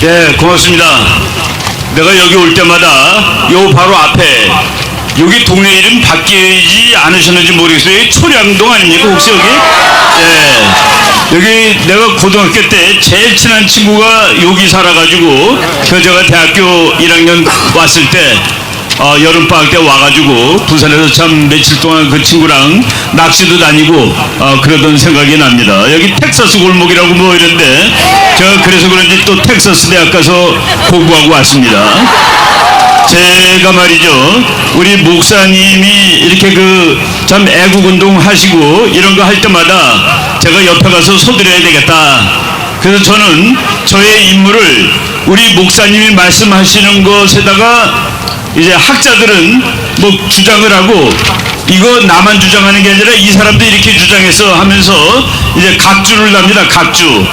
네, 고맙습니다. 내가 여기 올 때마다 요 바로 앞에 여기 동네 이름 바뀌지 않으셨는지 모르겠어요. 여기 초량동 아닙니까 혹시 여기? 네. 여기 내가 고등학교 때 제일 친한 친구가 여기 살아가지고 제가 대학교 1학년 왔을 때 여름방학 때 와가지고 부산에서 참 며칠 동안 그 친구랑 낚시도 다니고 그러던 생각이 납니다. 여기 텍사스 골목이라고 뭐 이런데 제가 그래서 그런지 또 텍사스 대학 가서 공부하고 왔습니다. 제가 말이죠, 우리 목사님이 이렇게 그 참 애국운동 하시고 이런 거 할 때마다 제가 옆에 가서 서드려야 되겠다. 그래서 저는 저의 임무를 우리 목사님이 말씀하시는 것에다가 이제 학자들은 뭐 주장을 하고 이거 나만 주장하는 게 아니라 이 사람도 이렇게 주장해서 하면서 이제 각주를 납니다. 각주.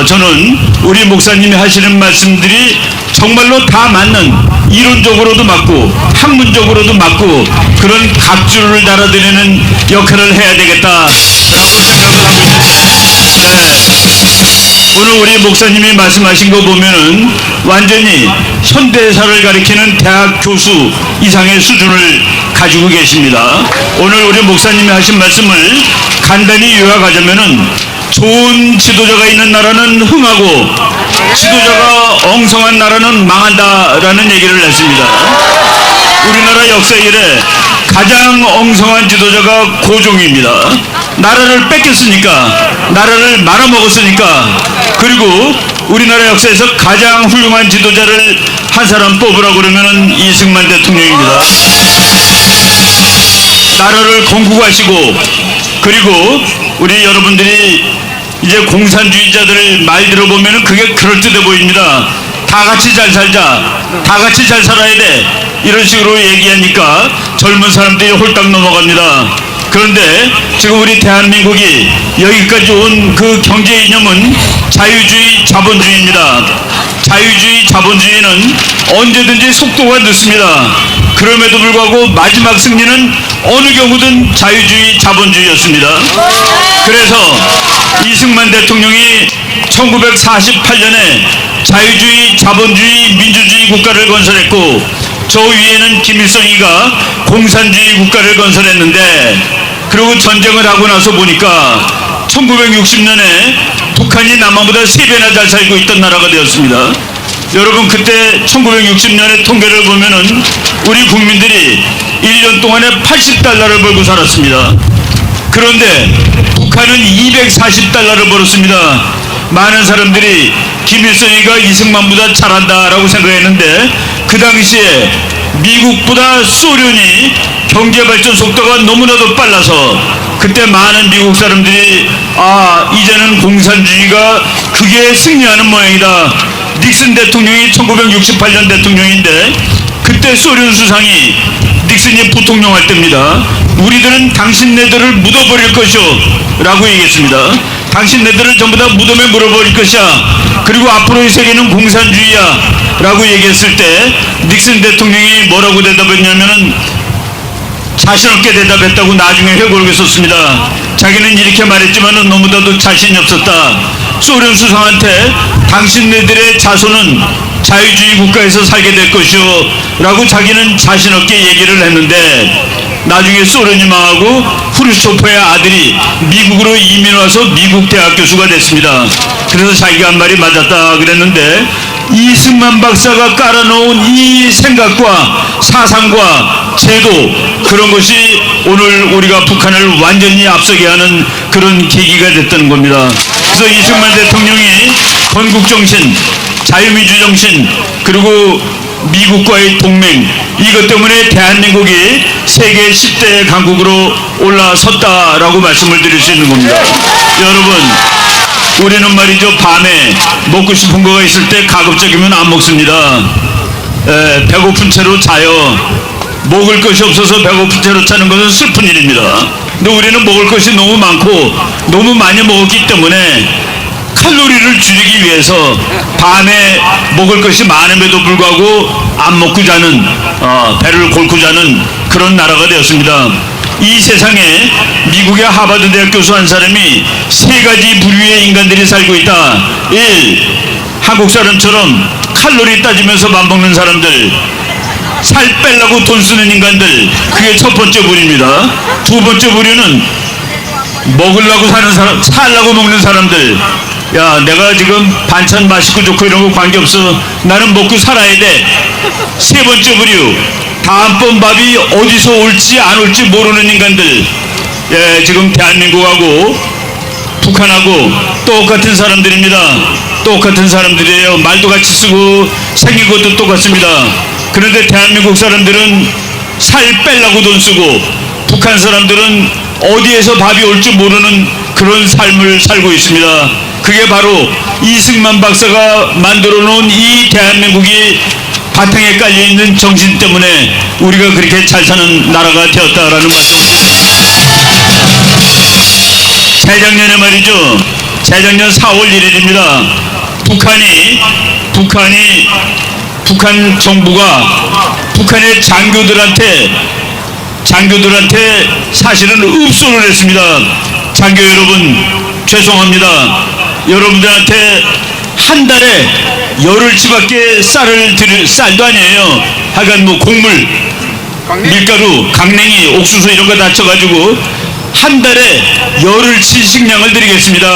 저는 우리 목사님이 하시는 말씀들이 정말로 다 맞는, 이론적으로도 맞고 학문적으로도 맞고 그런 각주를 달아드리는 역할을 해야 되겠다라고 생각을 하고 있습니다. 네. 오늘 우리 목사님이 말씀하신 거 보면은 완전히 현대사를 가리키는 대학 교수 이상의 수준을 가지고 계십니다. 오늘 우리 목사님이 하신 말씀을 간단히 요약하자면은 좋은 지도자가 있는 나라는 흥하고 지도자가 엉성한 나라는 망한다라는 얘기를 했습니다. 우리나라 역사 이래 가장 엉성한 지도자가 고종입니다. 나라를 뺏겼으니까, 나라를 말아먹었으니까. 그리고 우리나라 역사에서 가장 훌륭한 지도자를 한 사람 뽑으라고 그러면은 이승만 대통령입니다. 나라를 건국하시고, 그리고 우리 여러분들이 이제 공산주의자들 말 들어보면은 그게 그럴듯해 보입니다. 다 같이 잘 살자, 다 같이 잘 살아야 돼, 이런 식으로 얘기하니까 젊은 사람들이 홀딱 넘어갑니다. 그런데 지금 우리 대한민국이 여기까지 온 그 경제 이념은 자유주의 자본주의입니다. 자유주의 자본주의는 언제든지 속도가 늦습니다. 그럼에도 불구하고 마지막 승리는 어느 경우든 자유주의 자본주의였습니다. 그래서 이승만 대통령이 1948년에 자유주의 자본주의 민주주의 국가를 건설했고, 저 위에는 김일성이가 공산주의 국가를 건설했는데, 그리고 전쟁을 하고 나서 보니까 1960년에 북한이 남한보다 3배나 잘 살고 있던 나라가 되었습니다. 여러분, 그때 1960년의 통계를 보면은 우리 국민들이 1년 동안에 80달러를 벌고 살았습니다. 그런데 북한은 240달러를 벌었습니다. 많은 사람들이 김일성이가 이승만보다 잘한다라고 생각했는데, 그 당시에 미국보다 소련이 경제발전 속도가 너무나도 빨라서 그때 많은 미국 사람들이 이제는 공산주의가 그게 승리하는 모양이다. 닉슨 대통령이 1968년 대통령인데, 그때 소련 수상이 닉슨이 부통령 할 때입니다. 우리들은 당신네들을 묻어버릴 것이오 라고 얘기했습니다. 당신네들을 전부 다 무덤에 물어버릴 것이야. 그리고 앞으로의 세계는 공산주의야 라고 얘기했을 때 닉슨 대통령이 뭐라고 대답했냐면은, 자신없게 대답했다고 나중에 회고록에 썼습니다. 자기는 이렇게 말했지만은 너무나도 자신이 없었다. 소련 수상한테 당신네들의 자손은 자유주의 국가에서 살게 될 것이오 라고 자기는 자신없게 얘기를 했는데, 나중에 소련이 망하고 후르쇼프의 아들이 미국으로 이민 와서 미국 대학 교수가 됐습니다. 그래서 자기가 한 말이 맞았다 그랬는데, 이승만 박사가 깔아놓은 이 생각과 사상과 제도, 그런 것이 오늘 우리가 북한을 완전히 앞서게 하는 그런 계기가 됐던 겁니다. 그래서 이승만 대통령이 건국정신, 자유민주정신, 그리고 미국과의 동맹, 이것 때문에 대한민국이 세계 10대 강국으로 올라섰다라고 말씀을 드릴 수 있는 겁니다. 여러분, 우리는 말이죠, 밤에 먹고 싶은 거가 있을 때 가급적이면 안 먹습니다. 배고픈 채로 자요. 먹을 것이 없어서 배고픈 채로 자는 것은 슬픈 일입니다. 근데 우리는 먹을 것이 너무 많고 너무 많이 먹었기 때문에 칼로리를 줄이기 위해서 밤에 먹을 것이 많음에도 불구하고 안 먹고 자는, 배를 골고 자는 그런 나라가 되었습니다. 이 세상에 미국의 하버드 대학 교수 한 사람이 3가지 부류의 인간들이 살고 있다. 1. 한국 사람처럼 칼로리 따지면서 밥 먹는 사람들, 살 빼려고 돈 쓰는 인간들, 그게 첫 번째 부류입니다. 두 번째 부류는 먹으려고 사는 사람, 살려고 먹는 사람들. 야, 내가 지금 반찬 맛있고 좋고 이런 거 관계없어. 나는 먹고 살아야 돼. 세 번째 부류, 다음번 밥이 어디서 올지 안 올지 모르는 인간들. 예, 지금 대한민국하고 북한하고 똑같은 사람들입니다. 똑같은 사람들이에요. 말도 같이 쓰고 생긴 것도 똑같습니다. 그런데 대한민국 사람들은 살 빼려고 돈 쓰고, 북한 사람들은 어디에서 밥이 올지 모르는 그런 삶을 살고 있습니다. 그게 바로 이승만 박사가 만들어 놓은 이 대한민국이 바탕에 깔려있는 정신 때문에 우리가 그렇게 잘 사는 나라가 되었다라는 말씀을 재작년에 말이죠. 재작년 4월 1일입니다. 북한 정부가 북한의 장교들한테 사실은 읍소를 했습니다. 장교 여러분, 죄송합니다. 여러분들한테 한 달에 열흘치밖에 쌀도 아니에요. 하여간 뭐 곡물, 밀가루, 강냉이, 옥수수 이런 거 다 쳐가지고 한 달에 열흘치 식량을 드리겠습니다.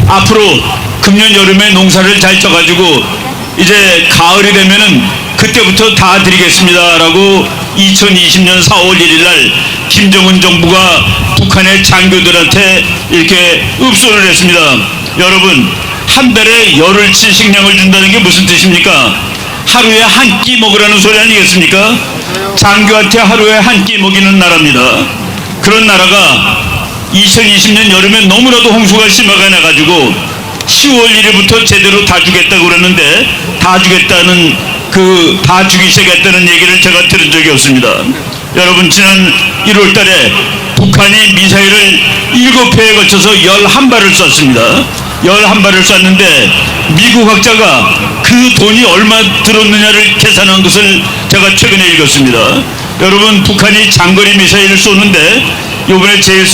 앞으로 금년 여름에 농사를 잘 쳐가지고 이제 가을이 되면은 그때부터 다 드리겠습니다 라고 2020년 4월 1일날 김정은 정부가 북한의 장교들한테 이렇게 읍소를 했습니다. 여러분, 한 달에 열흘치 식량을 준다는 게 무슨 뜻입니까? 하루에 한 끼 먹으라는 소리 아니겠습니까? 장교한테 하루에 한 끼 먹이는 나라입니다. 그런 나라가 2020년 여름에 너무나도 홍수가 심하게 나가지고 10월 1일부터 제대로 다 주겠다고 그러는데 다 주기 시작했다는 얘기를 제가 들은 적이 없습니다. 여러분, 지난 1월 달에 북한이 미사일을 7회에 걸쳐서 11발을 쐈습니다. 11발을 쐈는데 미국 학자가 그 돈이 얼마 들었느냐를 계산한 것을 제가 최근에 읽었습니다. 여러분, 북한이 장거리 미사일을 쏘는데 요번에 제일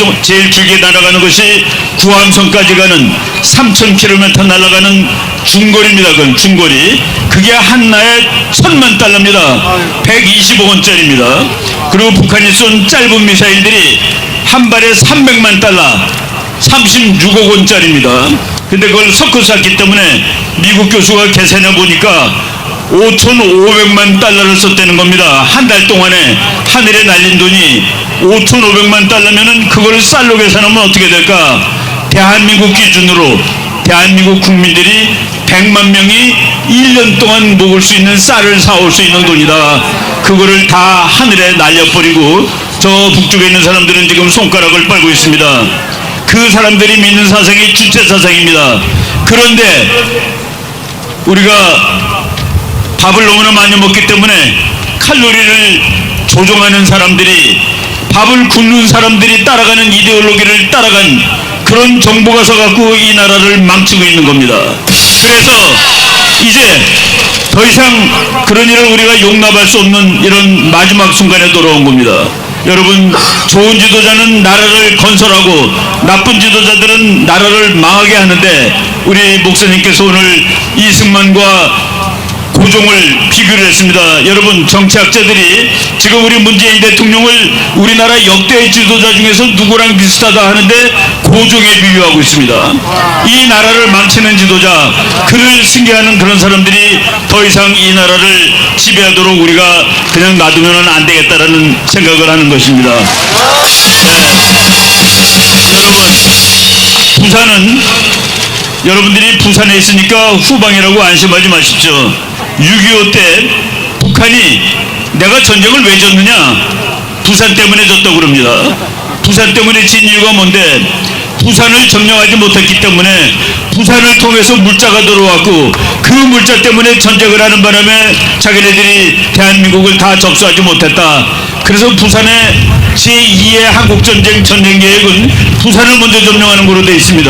길게 날아가는 것이 구암성까지 가는 3,000km 날아가는 중거리입니다. 그건 중거리. 그게 한나에 1,000만 달러입니다. 125원짜리입니다. 그리고 북한이 쏜 짧은 미사일들이 한 발에 300만 달러, 36억 원짜리입니다. 근데 그걸 섞어 쐈기 때문에 미국 교수가 계산해 보니까 5,500만 달러를 썼다는 겁니다. 한 달 동안에 하늘에 날린 돈이 5,500만 달러면은 그걸 쌀로 계산하면 어떻게 될까? 대한민국 기준으로 대한민국 국민들이 100만 명이 1년 동안 먹을 수 있는 쌀을 사올 수 있는 돈이다. 그거를 다 하늘에 날려버리고 저 북쪽에 있는 사람들은 지금 손가락을 빨고 있습니다. 그 사람들이 믿는 사상이 주체 사상입니다. 그런데 우리가 밥을 너무나 많이 먹기 때문에 칼로리를 조종하는 사람들이, 밥을 굶는 사람들이 따라가는 이데올로기를 따라간 그런 정부가 서갖고 이 나라를 망치고 있는 겁니다. 그래서 이제 더 이상 그런 일을 우리가 용납할 수 없는 이런 마지막 순간에 돌아온 겁니다. 여러분, 좋은 지도자는 나라를 건설하고 나쁜 지도자들은 나라를 망하게 하는데, 우리 목사님께서 오늘 이승만과 고종을 비교를 했습니다. 여러분, 정치학자들이 지금 우리 문재인 대통령을 우리나라 역대 지도자 중에서 누구랑 비슷하다 하는데 고종에 비유하고 있습니다. 이 나라를 망치는 지도자, 그를 승계하는 그런 사람들이 더 이상 이 나라를 지배하도록 우리가 그냥 놔두면 안 되겠다라는 생각을 하는 것입니다. 여러분, 부산은, 여러분들이 부산에 있으니까 후방이라고 안심하지 마십시오. 6.25 때 북한이 내가 전쟁을 왜 졌느냐? 부산 때문에 졌다고 그럽니다. 부산 때문에 진 이유가 뭔데? 부산을 점령하지 못했기 때문에 부산을 통해서 물자가 들어왔고 그 물자 때문에 전쟁을 하는 바람에 자기네들이 대한민국을 다 접수하지 못했다. 그래서 부산의 제2의 한국전쟁 전쟁 계획은 부산을 먼저 점령하는 걸로 되어 있습니다.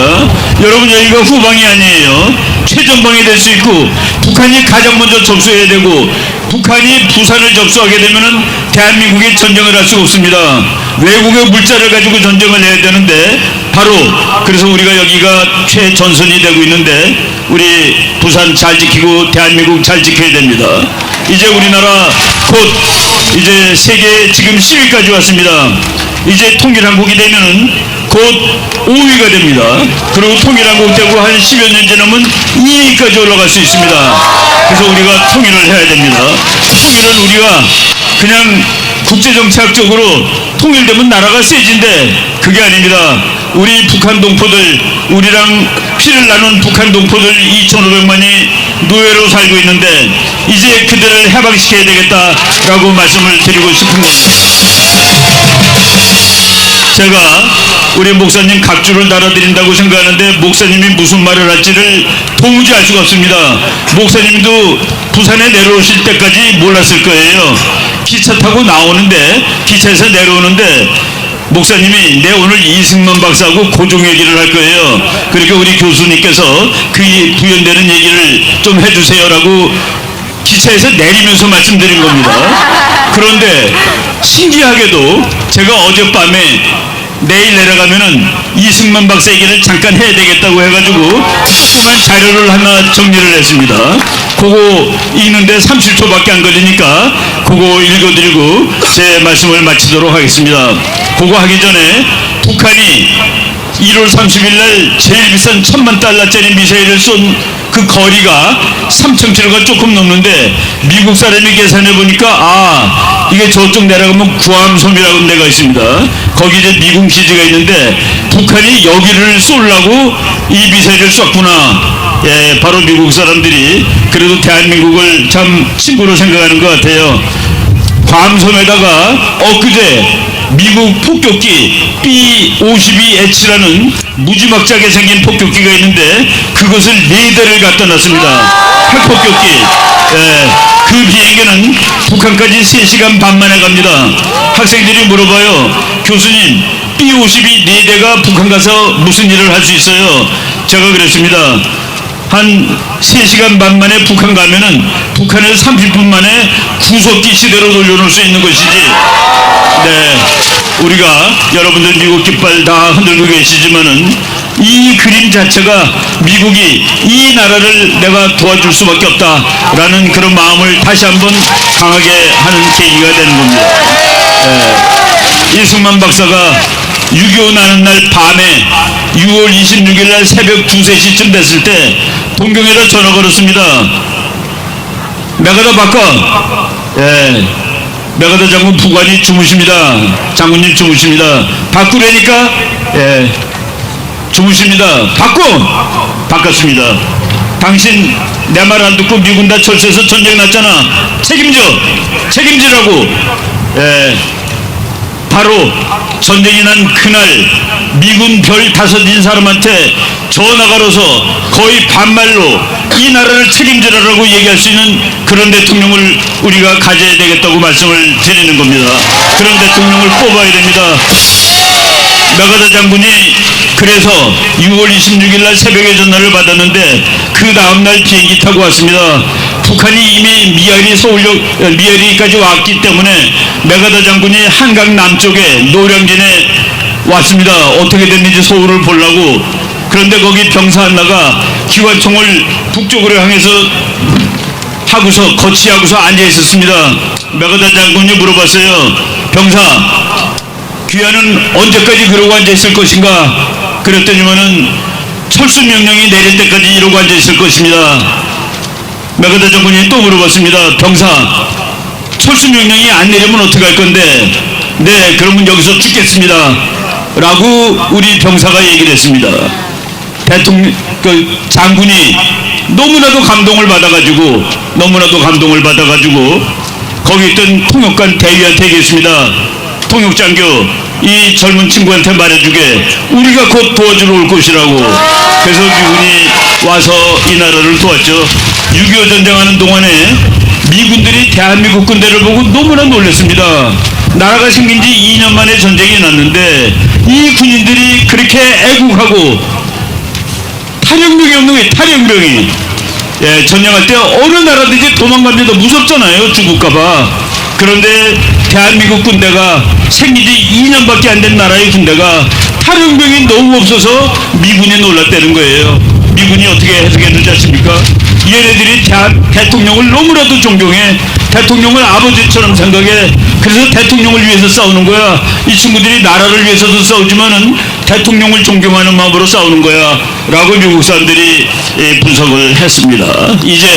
여러분, 여기가 후방이 아니에요. 최전방이 될 수 있고 북한이 가장 먼저 접수해야 되고, 북한이 부산을 접수하게 되면은 대한민국이 전쟁을 할 수가 없습니다. 외국의 물자를 가지고 전쟁을 해야 되는데 바로 그래서 우리가 여기가 최전선이 되고 있는데 우리 부산 잘 지키고 대한민국 잘 지켜야 됩니다. 이제 우리나라 곧 이제 세계 지금 10위까지 왔습니다. 이제 통일한국이 되면은 곧 5위가 됩니다. 그리고 통일한국 되고 한 10여 년 지나면 2위까지 올라갈 수 있습니다. 그래서 우리가 통일을 해야 됩니다. 통일은 우리가 그냥 국제정치학적으로 통일되면 나라가 세진데 그게 아닙니다. 우리 북한 동포들, 우리랑 피를 나눈 북한 동포들 2,500만이 노예로 살고 있는데 이제 그들을 해방시켜야 되겠다라고 말씀을 드리고 싶은 겁니다. 제가 우리 목사님 각주를 달아드린다고 생각하는데 목사님이 무슨 말을 할지를 도무지 알 수가 없습니다. 목사님도 부산에 내려오실 때까지 몰랐을 거예요. 기차 타고 나오는데 기차에서 내려오는데 목사님이 내 오늘 이승만 박사하고 고종 얘기를 할 거예요. 그러니까 우리 교수님께서 그 부연되는 얘기를 좀 해주세요라고 기차에서 내리면서 말씀드린 겁니다. 그런데 신기하게도 제가 어젯밤에 내일 내려가면은 이승만 박사 얘기를 잠깐 해야 되겠다고 해가지고 조그만 자료를 하나 정리를 했습니다. 그거 읽는데 30초밖에 안 걸리니까 그거 읽어드리고 제 말씀을 마치도록 하겠습니다. 그거 하기 전에 북한이 1월 30일 날 제일 비싼 $10,000,000짜리 미사일을 쏜 그 거리가 3,000km가 조금 넘는데 미국 사람이 계산해 보니까 이게 저쪽 내려가면 구암섬이라는 데가 있습니다. 거기 이제 미군 기지가 있는데 북한이 여기를 쏘려고 이 미사일을 쐈구나. 예, 바로 미국 사람들이 그래도 대한민국을 참 친구로 생각하는 것 같아요. 괌섬에다가 엊그제 미국 폭격기 B-52H라는 무지막지하게 생긴 폭격기가 있는데 그것을 4대를 갖다 놨습니다. 핵폭격기. 예, 그 비행기는 북한까지 3시간 반 만에 갑니다. 학생들이 물어봐요. 교수님, B-52 4대가 북한 가서 무슨 일을 할 수 있어요? 제가 그랬습니다. 한 3시간 반 만에 북한 가면은 북한을 30분 만에 구석기 시대로 돌려놓을 수 있는 것이지. 네, 우리가 여러분들 미국 깃발 다 흔들고 계시지만은 이 그림 자체가 미국이 이 나라를 내가 도와줄 수밖에 없다라는 그런 마음을 다시 한번 강하게 하는 계기가 되는 겁니다. 네, 이승만 박사가 6.25 나는 날 밤에 6월 26일 날 새벽 2, 3시쯤 됐을 때 동경에다 전화 걸었습니다. 메가더 바꿔. 예, 메가더 장군 부관이 주무십니다. 장군님 주무십니다. 바꾸려니까 예, 주무십니다. 바꿔. 바꿨습니다. 당신 내 말 안 듣고 미군 다 철수해서 전쟁 났잖아. 책임지라고. 예, 바로 전쟁이 난 그날 미군 별 5인 사람한테 전화 걸어서 거의 반말로 이 나라를 책임지라고 얘기할 수 있는 그런 대통령을 우리가 가져야 되겠다고 말씀을 드리는 겁니다. 그런 대통령을 뽑아야 됩니다. 메가더 장군이 그래서 6월 26일 날 새벽에 전화를 받았는데 그 다음날 비행기 타고 왔습니다. 북한이 이미 미아리까지 왔기 때문에 메가더 장군이 한강 남쪽에 노량진에 왔습니다. 어떻게 됐는지 소울을 보려고. 그런데 거기 병사 하나가 기관총을 북쪽으로 향해서 하고서 거치하고서 앉아 있었습니다. 메가더 장군이 물어봤어요. 병사, 귀하는 언제까지 그러고 앉아 있을 것인가? 그랬더니만은 철수 명령이 내릴 때까지 이러고 앉아 있을 것입니다. 메가더 장군이 또 물어봤습니다. 병사, 철수 명령이 안 내리면 어떻게 할 건데? 네, 그러면 여기서 죽겠습니다. 라고 우리 병사가 얘기를 했습니다. 대통령, 장군이 너무나도 감동을 받아가지고 거기 있던 통역관 대위한테 얘기했습니다. 통역장교, 이 젊은 친구한테 말해주게. 우리가 곧 도와주러 올 것이라고. 그래서 미군이 와서 이 나라를 도왔죠. 6.25 전쟁하는 동안에 미군들이 대한민국 군대를 보고 너무나 놀랐습니다. 나라가 생긴 지 2년 만에 전쟁이 났는데 이 군인들이 그렇게 애국하고 탈영병이 없는 거예요. 탈영병이. 예, 전쟁할 때 어느 나라든지 도망갑니다. 무섭잖아요. 죽을까봐. 그런데 대한민국 군대가 생긴 지 2년밖에 안 된 나라의 군대가 탈영병이 너무 없어서 미군이 놀랐다는 거예요. 미군이 어떻게 해석했는지 아십니까? 얘네들이 대통령을 너무나도 존경해. 대통령을 아버지처럼 생각해. 그래서 대통령을 위해서 싸우는 거야. 이 친구들이 나라를 위해서도 싸우지만은 대통령을 존경하는 마음으로 싸우는 거야 라고 미국 사람들이 분석을 했습니다. 이제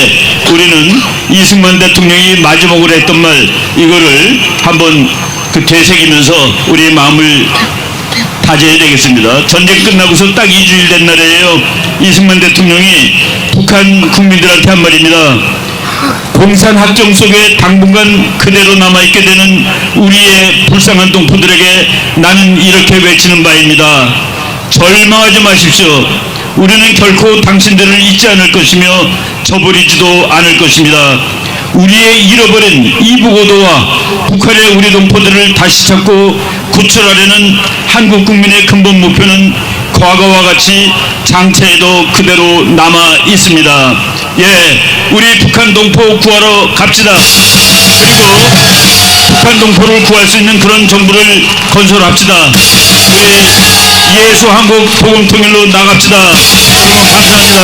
우리는 이승만 대통령이 마지막으로 했던 말, 이거를 한번 되새기면서 우리의 마음을 다져야 되겠습니다. 전쟁 끝나고서 딱 2주일 된 날이에요. 이승만 대통령이 북한 국민들한테 한 말입니다. 공산 학정 속에 당분간 그대로 남아있게 되는 우리의 불쌍한 동포들에게 나는 이렇게 외치는 바입니다. 절망하지 마십시오. 우리는 결코 당신들을 잊지 않을 것이며 저버리지도 않을 것입니다. 우리의 잃어버린 이북오도와 북한의 우리 동포들을 다시 찾고 구출하려는 한국 국민의 근본 목표는 과거와 같이 장차에도 그대로 남아 있습니다. 예, 우리 북한 동포 구하러 갑시다. 그리고 북한 동포를 구할 수 있는 그런 정부를 건설합시다. 우리 예수 한국 복음 통일로 나갑시다. 여러분 감사합니다.